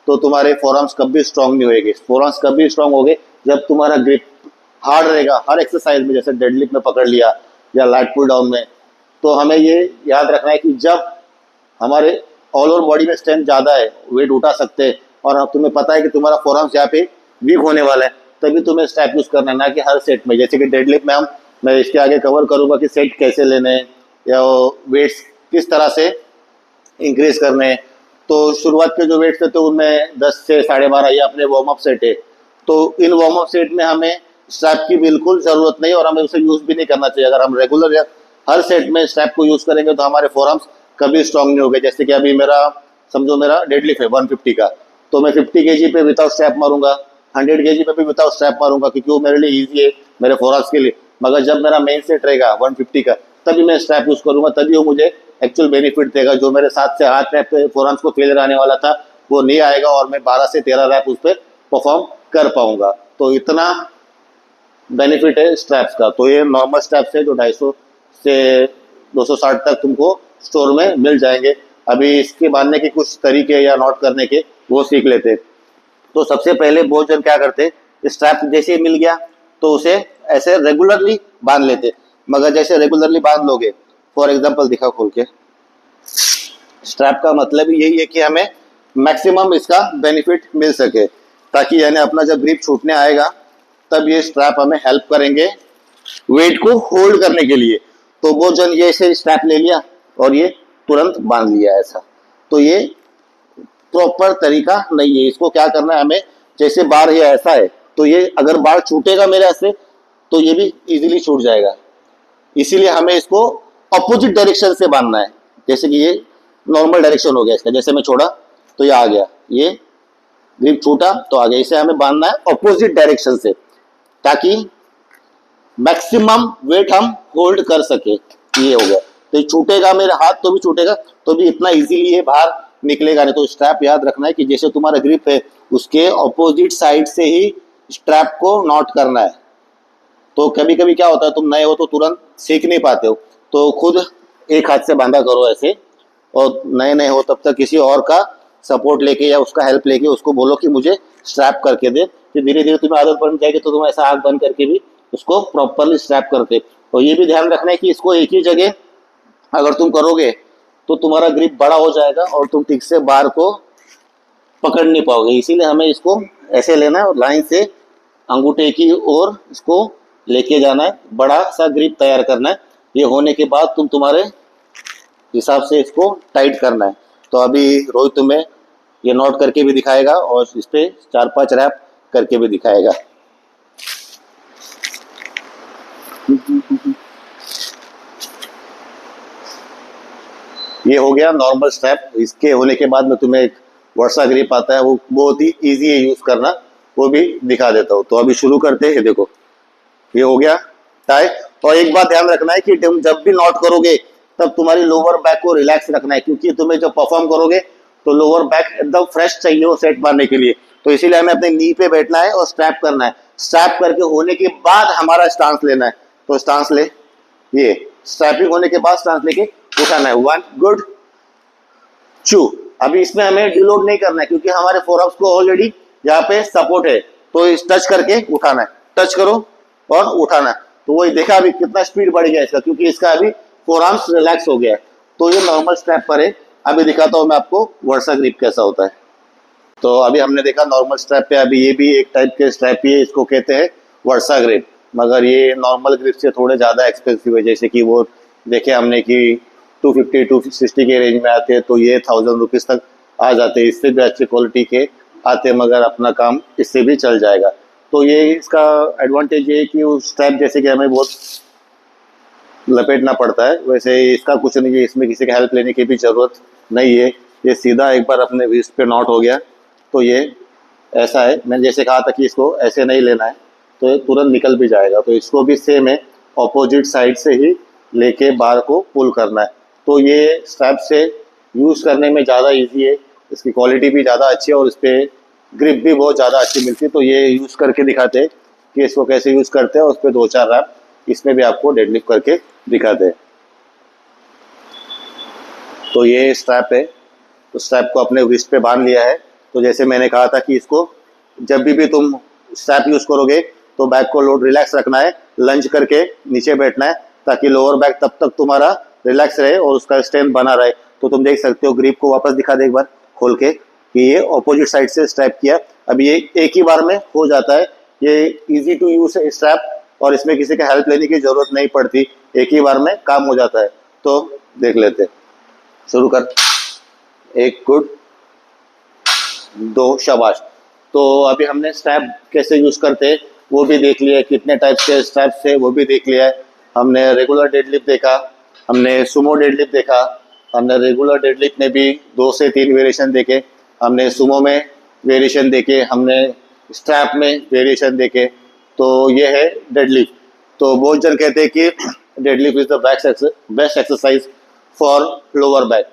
तो तुम्हारे फोरआर्म्स कभी स्ट्रांग नहीं होएंगे। फोरआर्म्स कभी स्ट्रांग होगे जब तुम्हारा ग्रिप हार्ड रहेगा हर एक्सरसाइज में, जैसे डेडलिफ्ट में पकड़ लिया या लाइट पुल डाउन में। तो हमें ये याद रखना है कि जब हमारे ऑल ओवर बॉडी में स्ट्रेंथ ज़्यादा है, वेट उठा सकते हैं और तुम्हें पता है कि तुम्हारा फोरआर्म्स यहाँ पे वीक होने वाला है, तभी तुम्हें स्ट्रैप यूज करना है, ना कि हर सेट में। जैसे कि डेडलिफ्ट में मैं इसके आगे कवर करूंगा कि सेट कैसे लेने हैं या वेट्स किस तरह से इंक्रीज करने हैं। तो शुरुआत के जो वेट्स थे तो उनमें 10 से 12.5 ये अपने वार्म अप सेट है। तो इन वार्म अप सेट में हमें स्ट्रैप की बिल्कुल ज़रूरत नहीं और हमें उसे यूज़ भी नहीं करना चाहिए। अगर हम रेगुलर हर सेट में स्ट्रैप को यूज़ करेंगे तो हमारे फोरआर्म्स कभी स्ट्रांग नहीं होंगे। जैसे कि अभी मेरा समझो मेरा डेडलिफ्ट है 150 का, तो मैं 50 kg पे विदाउट स्ट्रैप मारूंगा, 100 kg पे भी विदाउट स्ट्रैप मारूंगा, क्योंकि वो मेरे लिए ईजी है मेरे फोरआर्म्स के लिए। मगर जब मेरा मेन सेट रहेगा 150 का, तभी मैं स्ट्रैप यूज करूंगा, तभी वो मुझे एक्चुअल बेनिफिट देगा। जो मेरे 7 से 8 रैप पे फोरआर्म्स को फेलियर आने वाला था, वो नहीं आएगा और मैं 12 से 13 रैप उस पर परफॉर्म कर पाऊंगा। तो इतना बेनिफिट है स्ट्रैप्स का। तो ये नॉर्मल स्ट्रैप्स है जो 250 से 260 तक तुमको स्टोर में मिल जाएंगे। अभी इसके बांधने के कुछ तरीके या नॉट करने के वो सीख लेते। तो सबसे पहले बहुत जन क्या करते, स्ट्रैप जैसे ही मिल गया तो उसे ऐसे रेगुलरली बांध लेते। मगर जैसे रेगुलरली बांध लोगे, फॉर एग्जांपल दिखा खोल के, स्ट्रैप का मतलब यही है कि हमें मैक्सिमम इसका बेनिफिट मिल सके, ताकि यानी अपना जब ग्रिप छूटने आएगा तब ये स्ट्रैप हमें हेल्प करेंगे वेट को होल्ड करने के लिए। तो बहुत जन ये ऐसे स्ट्रैप ले लिया और ये तुरंत बांध लिया ऐसा, तो ये प्रॉपर तरीका नहीं है। इसको क्या करना है हमें, जैसे बार ये ऐसा है, तो ये अगर बार छूटेगा मेरे हाथ से तो ये भी इजीली छूट जाएगा। इसीलिए हमें इसको अपोजिट डायरेक्शन से बांधना है। जैसे कि ये नॉर्मल डायरेक्शन हो गया इसका, जैसे मैं छोड़ा तो ये आ गया, ये ग्रिप छूटा तो आ गया। इसे हमें बांधना है अपोजिट डायरेक्शन से, ताकि मैक्सिमम वेट हम होल्ड कर सके। ये हो गया, तो ये छूटेगा मेरे हाथ तो भी छूटेगा, तो भी इतना इजीली ये बाहर निकलेगा नहीं। तो स्ट्रैप याद रखना है कि जैसे तुम्हारा ग्रिप है, उसके ऑपोजिट साइड से ही स्ट्रैप को नॉट करना है। तो कभी कभी क्या होता है, तुम नए हो तो तुरंत सीख नहीं पाते हो, तो खुद एक हाथ से बांधा करो ऐसे, और नए नए हो तब तक किसी और का सपोर्ट लेके या उसका हेल्प लेके उसको बोलो कि मुझे स्ट्रैप करके दे। फिर धीरे धीरे तुम्हें आदत बन जाएगी, तो तुम ऐसा आंख बंद करके भी उसको प्रॉपरली स्ट्रैप करते। और ये भी ध्यान रखना है कि इसको एक ही जगह अगर तुम करोगे तो तुम्हारा ग्रिप बड़ा हो जाएगा और तुम ठीक से बार को पकड़ नहीं पाओगे। इसीलिए हमें इसको ऐसे लेना है और लाइन से अंगूठे की ओर इसको लेके जाना है, बड़ा सा ग्रिप तैयार करना है। ये होने के बाद तुम तुम्हारे हिसाब से इसको टाइट करना है। तो अभी रोहित तुम्हें ये नोट करके भी दिखाएगा और इस पे 4-5 रैप करके भी दिखाएगा। ये हो गया नॉर्मल स्ट्रैप। इसके होने के बाद में तुम्हें एक वर्सा ग्रिप आता है, वो बहुत ही इजी है यूज करना, वो भी दिखा देता हूँ। तो अभी शुरू करते हैं। देखो ये हो गया टाई। और एक बात ध्यान रखना है कि तुम जब भी नॉट करोगे तब तुम्हारी लोअर बैक को रिलैक्स रखना है, क्योंकि तुम्हें जब परफॉर्म करोगे तो लोअर बैक एकदम फ्रेश चाहिए वो सेट मारने के लिए। तो इसीलिए हमें अपने नी पे बैठना है और स्ट्रैप करना है। स्ट्रैप करके होने के बाद हमारा स्टांस लेना है। तो स्टांस ले, ये स्ट्रैपिंग होने के बाद स्टांस लेके उठाना है। 1 गुड 2। अभी इसमें हमें डिलोड नहीं करना है, क्योंकि हमारे फोरआर्म्स को ऑलरेडी यहाँ पे सपोर्ट है। तो इस टच करके उठाना है, टच करो और उठाना है। तो वही देखा अभी कितना स्पीड बढ़ गया इसका, क्योंकि इसका अभी फोरआर्म्स रिलैक्स हो गया है। तो ये नॉर्मल स्ट्रैप पर है। अभी दिखाता हूँ मैं आपको वर्सा ग्रिप कैसा होता है। तो अभी हमने देखा नॉर्मल स्ट्रैप पे, अभी ये भी एक टाइप के स्ट्रैप ही है, इसको कहते हैं वर्सा ग्रिप। मगर ये नॉर्मल ग्रिप से थोड़े ज़्यादा एक्सपेंसिव है। जैसे कि वो देखे हमने कि 250-260 के रेंज में आते हैं, तो ये 1000 रुपीज़ तक आ जाते हैं। इससे भी अच्छी क्वालिटी के आते हैं, मगर अपना काम इससे भी चल जाएगा। तो ये इसका एडवांटेज ये है कि उस स्ट्रैप जैसे कि हमें बहुत लपेटना पड़ता है, वैसे इसका कुछ नहीं है। इसमें किसी का हेल्प लेने की भी ज़रूरत नहीं है। ये सीधा एक बार अपने रिस्ट पे नॉट हो गया तो ये ऐसा है। मैंने जैसे कहा था कि इसको ऐसे नहीं लेना है, तो ये तुरंत निकल भी जाएगा। तो इसको भी सेम है, ऑपोजिट साइड से ही लेके बार को पुल करना है। तो ये स्ट्रैप से यूज़ करने में ज़्यादा इजी है, इसकी क्वालिटी भी ज़्यादा अच्छी है और इस पर ग्रिप भी बहुत ज़्यादा अच्छी मिलती है। तो ये यूज़ करके दिखाते हैं कि इसको कैसे यूज़ करते हैं, और उस पर 2-4 रैप इसमें भी आपको डेडलिफ्ट करके दिखाते हैं। तो ये स्ट्रैप है, तो स्ट्रैप को अपने रिस्ट पे बांध लिया है। तो जैसे मैंने कहा था कि इसको जब भी तुम स्ट्रैप यूज़ करोगे तो बैक को लोड रिलैक्स रखना है, लंज करके नीचे बैठना है, ताकि लोअर बैक तब तक तुम्हारा रिलैक्स रहे और उसका स्ट्रेंथ बना रहे। तो तुम देख सकते हो, ग्रिप को वापस दिखा दे एक बार खोल के, कि ये ऑपोजिट साइड से स्ट्रैप किया। अब ये एक ही बार में हो जाता है। ये इजी टू यूज है स्ट्रैप, और इसमें किसी का हेल्प लेने की जरूरत नहीं पड़ती, एक ही बार में काम हो जाता है। तो देख लेते, शुरू कर। 1 गुड 2 शाबाश। तो अभी हमने स्ट्रैप कैसे यूज करते हैं वो भी देख लिया है, कितने टाइप के स्ट्रैप्स है वो भी देख लिया है। हमने रेगुलर डेडलिफ्ट देखा, हमने सुमो डेडलिफ्ट देखा, हमने रेगुलर डेडलिफ्ट में भी 2 से 3 वेरिएशन देखे, हमने सुमो में वेरिएशन देखे, हमने स्ट्रैप में वेरिएशन देखे। तो ये है डेडलिफ्ट। तो बहुत जन कहते हैं कि deadlift is the best exercise for lower back,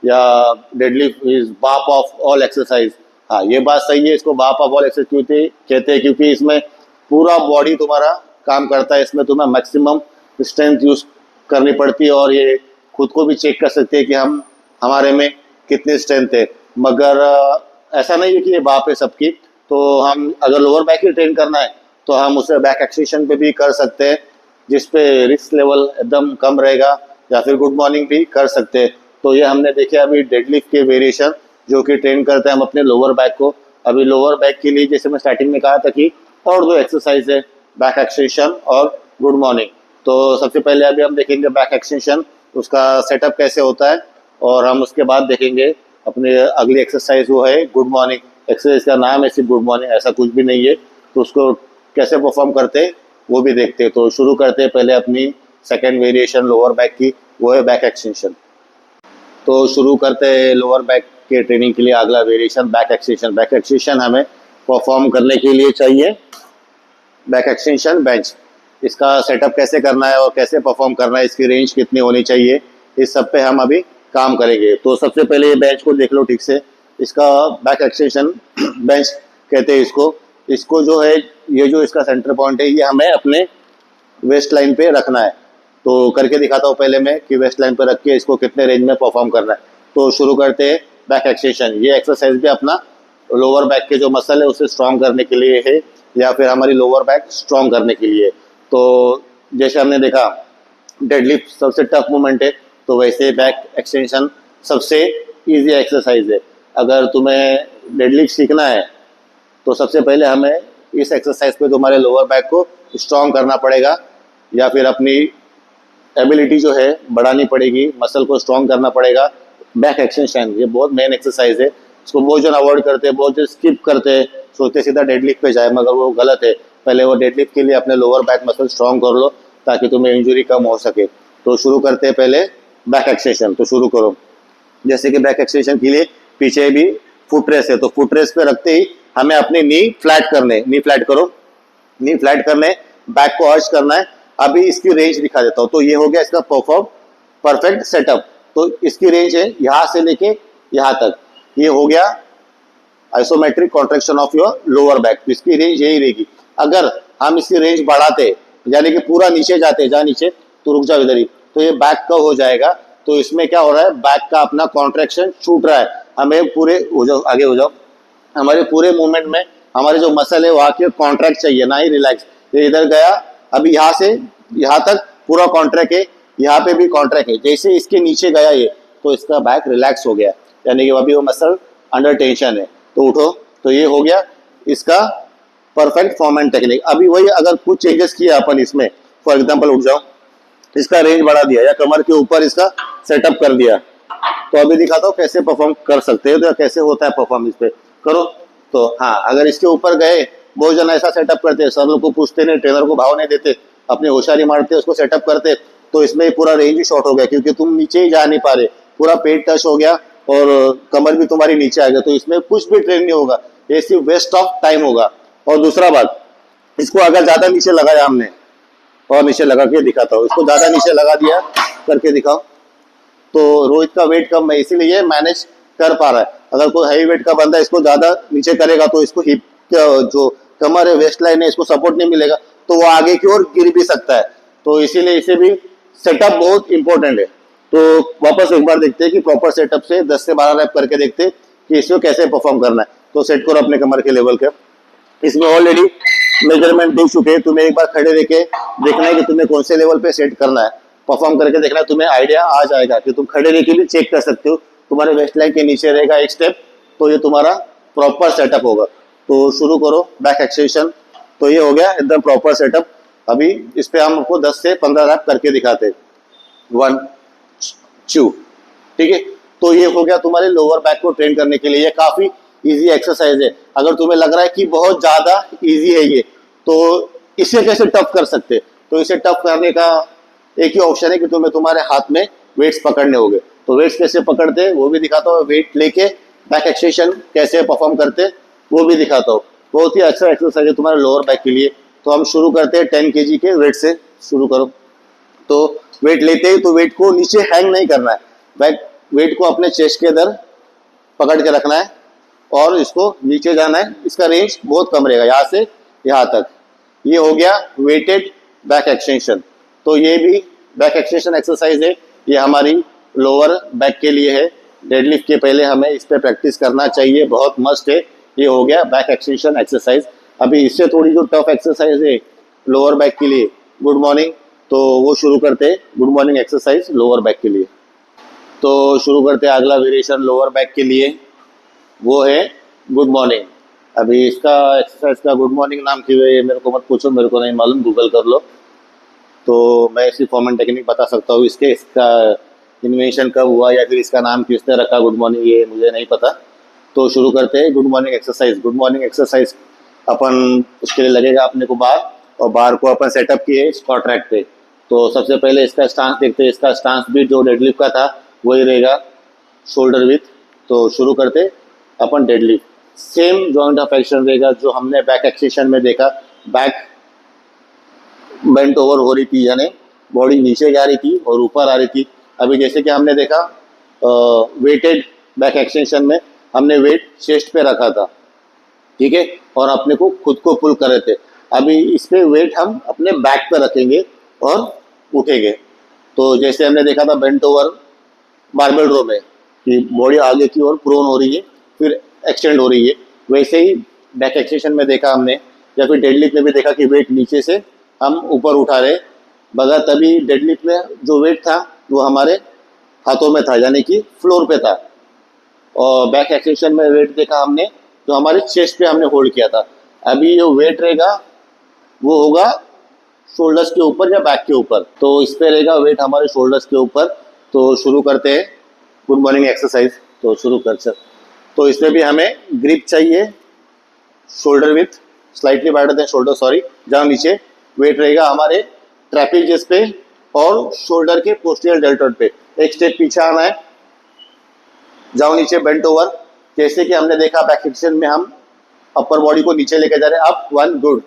या डेडलिफ्ट इज बाप ऑफ ऑल एक्सरसाइज। हाँ, ये बात सही है। इसको बाप ऑफ ऑल एक्सरसाइज क्यों कहते हैं? क्योंकि इसमें पूरा बॉडी तुम्हारा काम करता है। इसमें तुम्हें मैक्सिमम स्ट्रेंथ यूज करनी पड़ती है, और ये खुद को भी चेक कर सकते हैं कि हम हमारे में कितनी स्ट्रेंथ है। मगर ऐसा नहीं है कि ये बाप है सबकी। तो हम अगर लोअर बैक ही ट्रेन करना है तो हम उसे बैक एक्सटेंशन पे भी कर सकते हैं, जिसपे रिस्क लेवल एकदम कम रहेगा, या फिर गुड मॉर्निंग भी कर सकते हैं। तो ये हमने देखे अभी डेडलिफ्ट के वेरिएशन जो कि ट्रेन करते हैं हम अपने लोअर बैक को। अभी लोअर बैक के लिए जैसे मैं स्टार्टिंग में कहा था कि और दो एक्सरसाइज है, बैक एक्सटेंशन और गुड मॉर्निंग। तो सबसे पहले अभी हम देखेंगे बैक एक्सटेंशन, उसका सेटअप कैसे होता है, और हम उसके बाद देखेंगे अपने अगली एक्सरसाइज वो है गुड मॉर्निंग। एक्सरसाइज का नाम है सिर्फ गुड मॉर्निंग, ऐसा कुछ भी नहीं है। तो उसको कैसे परफॉर्म करते हैं वो भी देखते हैं। तो शुरू करते हैं पहले अपनी सेकेंड वेरिएशन लोअर बैक की, वो है बैक एक्सटेंशन। तो शुरू करते हैं लोअर बैक के ट्रेनिंग के लिए अगला variation back extension. Back extension हमें परफॉर्म करने के लिए चाहिए बैक एक्सटेंशन बेंच। इसका सेटअप कैसे करना है और कैसे परफॉर्म करना है, इसकी रेंज कितनी होनी चाहिए, इस सब पे हम अभी काम करेंगे। तो सबसे पहले ये बेंच को देख लो ठीक से। इसका बैक एक्सटेंशन बेंच कहते हैं इसको। इसको जो है, ये जो इसका सेंटर पॉइंट है, ये हमें अपने वेस्ट लाइन पे रखना है। तो करके दिखाता हूँ पहले मैं कि वेस्ट लाइन पे रख के इसको कितने रेंज में परफॉर्म करना है। तो शुरू करते हैं बैक एक्सटेंशन। ये एक्सरसाइज भी अपना लोअर बैक के जो मसल है उसे स्ट्रॉन्ग करने के लिए है, या फिर हमारी लोअर बैक स्ट्रॉन्ग करने के लिए। तो जैसे हमने देखा डेडलिफ्ट सबसे टफ मूवमेंट है, तो वैसे बैक एक्सटेंशन सबसे इजी एक्सरसाइज है। अगर तुम्हें डेडलिफ्ट सीखना है तो सबसे पहले हमें इस एक्सरसाइज पे तुम्हारे लोअर बैक को स्ट्रॉन्ग करना पड़ेगा, या फिर अपनी एबिलिटी जो है बढ़ानी पड़ेगी, मसल को स्ट्रॉन्ग करना पड़ेगा। बैक एक्सटेंशन ये बहुत मेन एक्सरसाइज है। इसको बहुत जन अवॉइड करते हैं, बहुत जन स्किप करते हैं, सोचते सीधा डेडलिफ्ट पे जाए, मगर वो गलत है। पहले वो डेडलिफ्ट के लिए अपने लोअर बैक मसल स्ट्रॉन्ग कर लो ताकि तुम्हें इंजरी कम हो सके। तो शुरू करते हैं पहले बैक एक्सटेंशन। तो शुरू करो। जैसे कि बैक एक्सटेंशन के लिए पीछे भी फुट रेस्ट है, तो फुट रेस्ट पे रखते ही हमें अपने नी फ्लैट करने, नी फ्लैट करो, नी फ्लैट करने, बैक को अर्च करना है। अभी इसकी रेंज दिखा देता हूँ। तो ये हो गया इसका परफेक्ट सेटअप। तो इसकी रेंज है यहाँ से लेके यहाँ तक, ये हो गया isometric contraction of your lower back. तो इसकी रेंज यही रहेगी। अगर हम इसकी रेंज बढ़ाते, यानी कि पूरा नीचे जाते, जहाँ नीचे, तो रुक जाओ इधर ही, तो ये बैक का हो जाएगा। तो इसमें क्या हो रहा है, बैक का अपना कॉन्ट्रैक्शन छूट रहा है। हमें पूरे हो जाओ, आगे हो जाओ, हमारे पूरे मूवमेंट में हमारे जो मसल है वहाँ के कॉन्ट्रैक्ट चाहिए, ना ही रिलैक्स। ये इधर गया, अभी यहाँ से यहाँ तक पूरा कॉन्ट्रैक्ट है, यहाँ पे भी कॉन्ट्रैक्ट है। जैसे इसके नीचे गया ये, तो इसका बैक रिलैक्स हो गया, यानी कि अभी वो मसल अंडर टेंशन है। तो उठो, तो ये हो गया इसका परफेक्ट फॉर्म एंड टेक्निक। अभी वही अगर कुछ चेंजेस किया अपन इसमें, फॉर एग्जाम्पल उठ जाओ, इसका रेंज बढ़ा दिया या कमर के ऊपर इसका सेटअप कर दिया, तो अभी दिखाता हूँ कैसे परफॉर्म कर सकते हो, तो कैसे होता है परफॉर्म इस पे करो। तो हाँ, अगर इसके ऊपर गए, बहुत जन ऐसा सेटअप करते हैं, सर लोग को पूछते नहीं, ट्रेनर को भाव नहीं देते, अपनी होशियारी मारते, उसको सेटअप करते, तो इसमें पूरा रेंज ही शॉर्ट हो गया, क्योंकि तुम नीचे ही जा नहीं पा रहे, पूरा पेट टच हो गया और कमर भी तुम्हारी नीचे आ गया। तो इसमें कुछ भी ट्रेन नहीं होगा, ये सिर्फ वेस्ट ऑफ टाइम होगा। और दूसरा बात, इसको अगर ज्यादा नीचे लगाया हमने, और नीचे लगा के दिखाता हूँ, इसको ज्यादा नीचे लगा दिया, करके दिखाओ, तो रोहित का वेट कम है, इसीलिए मैनेज कर पा रहा है। अगर कोई हैवी वेट का बंदा इसको ज्यादा नीचे करेगा तो इसको हिप जो कमर है, वेस्ट लाइन है, इसको सपोर्ट नहीं मिलेगा, तो वो आगे की ओर गिर भी सकता है। तो इसीलिए इसे भी सेटअप बहुत इंपॉर्टेंट है। तो वापस एक बार देखते हैं कि प्रॉपर सेटअप से 10 से 12 रैप करके देखते हैं कि इसको कैसे परफॉर्म करना है। तो सेट करो अपने कमर के लेवल के। इसमें ऑलरेडी मेजरमेंट देख चुके हैं, तुम्हें एक बार खड़े देके देखना है कि तुम्हें कौन से लेवल पे सेट करना है, परफॉर्म करके देखना है, तुम्हें आइडिया आ जाएगा कि तुम खड़े देके भी चेक कर सकते हो। तुम्हारे वेस्ट लाइन के नीचे रहेगा एक स्टेप, तो ये तुम्हारा प्रॉपर सेटअप होगा। तो शुरू करो बैक एक्सटेंशन। तो ये हो गया एकदम प्रॉपर सेटअप। अभी इस पे हम आपको 10 से 15 रैप करके दिखाते हैं। 1 2, ठीक है। तो ये हो गया तुम्हारे लोअर बैक को ट्रेन करने के लिए। ये काफी इजी एक्सरसाइज है। अगर तुम्हें लग रहा है कि बहुत ज्यादा इजी है ये, तो इसे कैसे टफ कर सकते, तो इसे टफ करने का एक ही ऑप्शन है कि तुम्हें तुम्हारे हाथ में वेट्स पकड़ने होंगे। तो वेट्स कैसे पकड़ते वो भी दिखाता हूँ। वेट लेके बैक एक्सटेंशन कैसे परफॉर्म करते वो भी दिखाता हूँ। बहुत ही अच्छा एक्सरसाइज है तुम्हारे लोअर बैक के लिए। तो हम शुरू करते हैं 10 kg के वेट से। शुरू करो। तो वेट लेते ही तो वेट को नीचे हैंग नहीं करना है, बैक वेट को अपने चेस्ट के अंदर पकड़ के रखना है और इसको नीचे जाना है। इसका रेंज बहुत कम रहेगा, यहाँ से यहाँ तक। ये हो गया वेटेड बैक एक्सटेंशन। तो ये भी बैक एक्सटेंशन एक्सरसाइज है, ये हमारी लोअर बैक के लिए है। डेडलिफ्ट के पहले हमें इस पे प्रैक्टिस करना चाहिए, बहुत मस्ट है। ये हो गया बैक एक्सटेंशन एक्सरसाइज। अभी इससे थोड़ी जो टफ एक्सरसाइज है लोअर बैक के लिए, गुड मॉर्निंग, तो वो शुरू करते हैं। Good morning exercise lower back के लिए। तो शुरू करते हैं अगला वेरिएशन लोअर बैक के लिए, वो है गुड मॉर्निंग। अभी इसका एक्सरसाइज का गुड मॉर्निंग नाम क्यों है ये मेरे को मत पूछो, मेरे को नहीं मालूम, गूगल कर लो। तो मैं इसकी फॉर्म एंड टेक्निक बता सकता हूँ, इसका इन्वेंशन कब हुआ या फिर इसका नाम किसने रखा गुड मॉर्निंग, ये मुझे नहीं पता। तो शुरू करते हैं good morning exercise. Good morning exercise अपन उसके लिए लगेगा अपने को बार, और बार को अपन सेटअप किए स्क्वाट रैक पे। तो सबसे पहले इसका स्टांस देखते हैं। इसका स्टांस भी जो डेडलिफ्ट का था वही रहेगा, शोल्डर विथ। तो शुरू करते अपन deadlift, same joint of action रहेगा जो हमने बैक एक्सटेंशन में देखा। बैक बेंट ओवर हो रही थी, यानी बॉडी नीचे जा रही थी और ऊपर आ रही थी। अभी जैसे कि हमने देखा वेटेड बैक एक्सटेंशन में हमने वेट चेस्ट पे रखा था, ठीक है, और अपने को खुद को पुल कर रहे थे। अभी इस पे वेट हम अपने बैक पे रखेंगे और उठेंगे। तो जैसे हमने देखा था बेंट ओवर बारबेल रो में कि बॉडी आगे की ओर प्रोन हो रही है फिर एक्सटेंड हो रही है, वैसे ही बैक एक्सटेंशन में देखा हमने, या फिर डेडलिफ्ट में भी देखा कि वेट नीचे से हम ऊपर उठा रहे। बगैर तभी डेडलिफ्ट में जो वेट था वो हमारे हाथों में था, यानी कि फ्लोर पे था। और बैक एक्सटेंशन में वेट देखा हमने जो हमारे चेस्ट पे हमने होल्ड किया था। अभी जो वेट रहेगा वो होगा शोल्डर्स के ऊपर या बैक के ऊपर। तो इस पे रहेगा वेट हमारे शोल्डर्स के ऊपर। तो शुरू करते हैं गुड मॉर्निंग एक्सरसाइज। तो शुरू कर सर। तो इसमें भी हमें ग्रिप चाहिए, shoulder with slightly wider than shoulder, sorry, जहाँ नीचे वेट रहेगा हमारे ट्रैपेजियस पे और शोल्डर के पोस्टीरियर डेल्टॉइड पे। एक स्टेप पीछे आना है, जाओ नीचे बेंट ओवर। जैसे कि हमने देखा बैक एक्सटेंशन में हम अपर बॉडी को नीचे लेके जा रहे हैं, up one, good,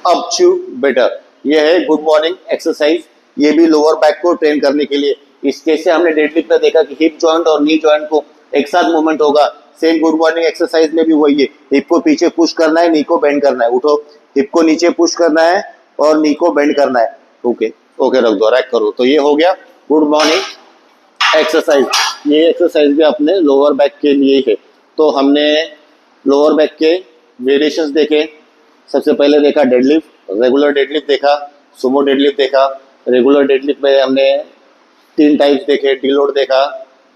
up two, better. ये है गुड मॉर्निंग एक्सरसाइज। ये भी लोअर बैक को ट्रेन करने के लिए। इस जैसे हमने डेडलिफ्ट में देखा कि हिप जॉइंट और नी जॉइंट को एक साथ मूवमेंट होगा, सेम गुड मॉर्निंग एक्सरसाइज में भी वही है। हिप को पीछे पुश करना है, नी को बेंड करना है। उठो, हिप को नीचे पुश करना है और नी को बेंड करना है। ओके ओके, रख दो, रैक करो। तो ये हो गया गुड मॉर्निंग एक्सरसाइज। ये एक्सरसाइज भी अपने लोअर बैक के लिए है। तो हमने लोअर बैक के वेरिएशंस देखे। सबसे पहले देखा डेडलिफ्ट, रेगुलर डेडलिफ्ट देखा, सुमो डेडलिफ्ट देखा। रेगुलर डेडलिफ्ट में हमने 3 टाइप्स देखे, डीलोड देखा,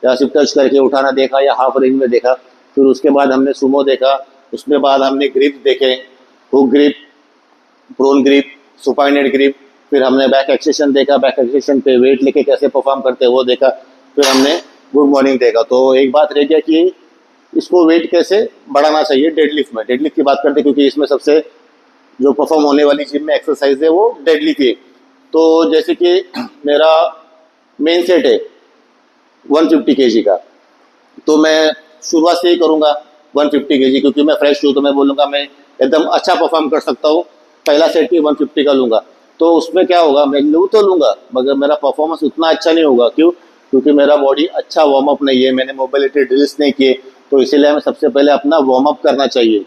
या सिर्फ टच करके उठाना देखा, या हाफ रेंज में देखा। फिर उसके बाद हमने सुमो देखा। उसके बाद हमने ग्रिप देखे, hook grip, prone grip, supinate grip. फिर हमने बैक एक्सटेंशन देखा, बैक एक्सटेंशन पे वेट लेके कैसे परफॉर्म करते हैं वो देखा। फिर हमने गुड मॉर्निंग देखा। तो एक बात रह गया कि इसको वेट कैसे बढ़ाना चाहिए डेडलिफ्ट में। डेडलिफ्ट की बात करते हैं क्योंकि इसमें सबसे जो परफॉर्म होने वाली जिम में एक्सरसाइज है वो डेडलिफ्ट है। तो जैसे कि मेरा मेन सेट है 150 kg का, तो मैं शुरुआत से ही करूँगा 150 kg, क्योंकि मैं फ्रेश हूँ। तो मैं बोलूँगा मैं एकदम अच्छा परफॉर्म कर सकता हूँ, पहला सेट ही 150 का लूँगा। तो उसमें क्या होगा, मैं लूँ तो लूँगा मगर मेरा परफॉर्मेंस उतना अच्छा नहीं होगा। क्यों? क्योंकि मेरा बॉडी अच्छा वार्म अप नहीं है, मैंने मोबिलिटी ड्रिल्स नहीं किए। तो इसीलिए हमें सबसे पहले अपना वार्म अप करना चाहिए।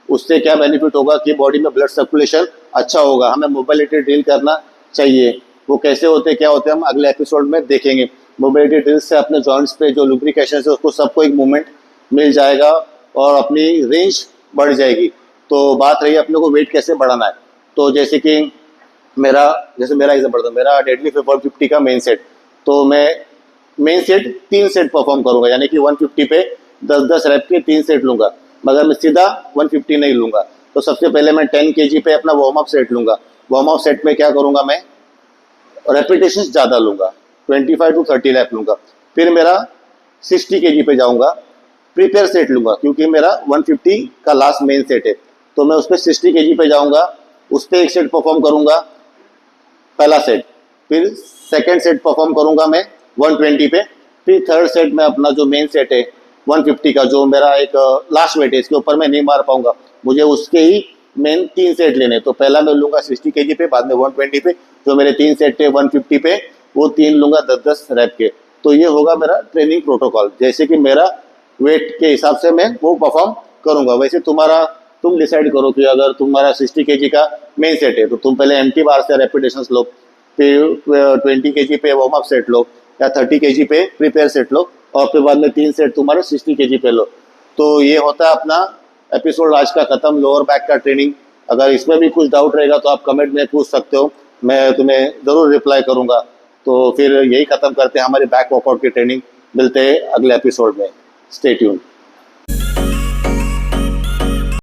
उससे क्या बेनिफिट होगा कि बॉडी में ब्लड सर्कुलेशन अच्छा होगा। हमें मोबिलिटी ड्रिल करना चाहिए। वो कैसे होते क्या होते हम अगले एपिसोड में देखेंगे। मोबिलिटी ड्रिल से अपने जॉइंट्स पे जो लुब्रिकेशन है उसको सबको एक मूवमेंट मिल जाएगा और अपनी रेंज बढ़ जाएगी। तो बात रही अपने को वेट कैसे बढ़ाना है। तो जैसे कि मेरा एग्जाम्पल था, मेरा डेडलिफ्ट 150 का मेन सेट। तो मैं मेन सेट 3 सेट परफॉर्म करूंगा, यानी कि 150 पे 10-10 रैप के 3 सेट लूंगा, मगर मैं सीधा 150 नहीं लूंगा। तो सबसे पहले मैं 10 kg पे अपना वार्म अप सेट लूंगा। वार्म अप सेट में क्या करूंगा, मैं रेपिटेशन ज़्यादा लूंगा, 25 to 30 रैप लूंगा। फिर मेरा 60 kg पे जाऊंगा, प्रिपेयर सेट लूंगा, क्योंकि मेरा 150 का लास्ट मेन सेट है। तो मैं उस पर 60 kg पे जाऊंगा, उस पर एक सेट परफॉर्म करूंगा, पहला सेट। फिर सेकेंड सेट परफॉर्म करूंगा मैं 120 पे। फिर थर्ड सेट में अपना जो मेन सेट है 150 का जो मेरा एक लास्ट वेट है, इसके ऊपर मैं नहीं मार पाऊंगा, मुझे उसके ही मेन 3 सेट लेने। तो पहला मैं लूंगा 60 केजी पे, बाद में 120 पे, जो मेरे 3 सेट थे 150 पे, वो 3 लूंगा 10-10 रैप के। तो ये होगा मेरा ट्रेनिंग प्रोटोकॉल, जैसे कि मेरा वेट के हिसाब से मैं वो परफॉर्म करूंगा। वैसे तुम डिसाइड करो कि अगर तुम्हारा 60 केजी का मेन सेट है तो तुम पहले एम्प्टी बार से रेपिटेशंस लो, फिर 20 केजी पे वार्म अप सेट लो, या 30 केजी पे प्रिपेयर सेट लो, और फिर बाद में 3 सेट तुम्हारे 60 केजी पे लो। तो ये होता है अपना एपिसोड आज का खत्म, लोअर बैक का ट्रेनिंग। अगर इसमें भी कुछ डाउट रहेगा तो आप कमेंट में पूछ सकते हो, मैं तुम्हें ज़रूर रिप्लाई करूंगा। तो फिर यही खत्म करते हैं हमारे बैक वर्कआउट की ट्रेनिंग। मिलते हैं अगले एपिसोड में। Stay tuned.